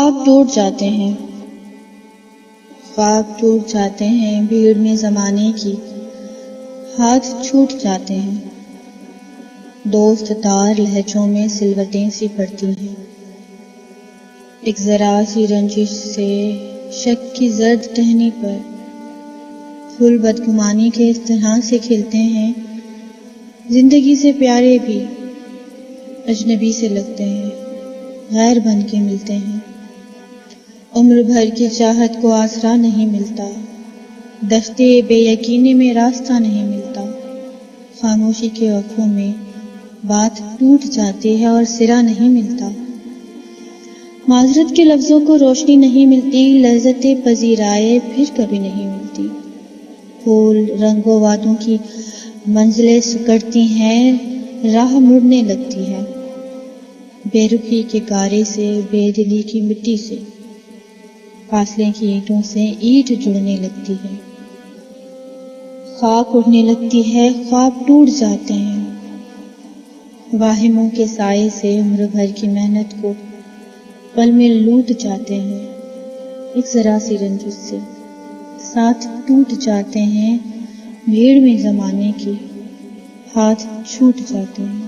خواب ٹوٹ جاتے ہیں، خواب ٹوٹ جاتے ہیں بھیڑ میں زمانے کی، ہاتھ چھوٹ جاتے ہیں، دوست تار لہجوں میں سلوٹیں سی پڑتی ہیں، ایک ذرا سی رنجش سے شک کی زرد ٹہنی پر پھول بدگمانی کے اس طرح سے کھلتے ہیں، زندگی سے پیارے بھی اجنبی سے لگتے ہیں، غیر بن کے ملتے ہیں، عمر بھر کی چاہت کو آسرا نہیں ملتا، دشتے بے یقینی میں راستہ نہیں ملتا، خاموشی کے وقفوں میں بات ٹوٹ جاتی ہے اور سرا نہیں ملتا، معذرت کے لفظوں کو روشنی نہیں ملتی، لذت پذیرائے پھر کبھی نہیں ملتی، پھول رنگوں وادوں کی منزلیں سکڑتی ہیں، راہ مڑنے لگتی ہے، بے رخی کے گارے سے، بے دلی کی مٹی سے، فاصلے کی اینٹوں سے اینٹ جڑنے لگتی ہے، خاک اڑنے لگتی ہے، خواب ٹوٹ جاتے ہیں، واہموں کے سائے سے عمر بھر کی محنت کو پل میں لوٹ جاتے ہیں، ایک ذرا سی رنجش سے ساتھ ٹوٹ جاتے ہیں، بھیڑ میں زمانے کی، ہاتھ چھوٹ جاتے ہیں۔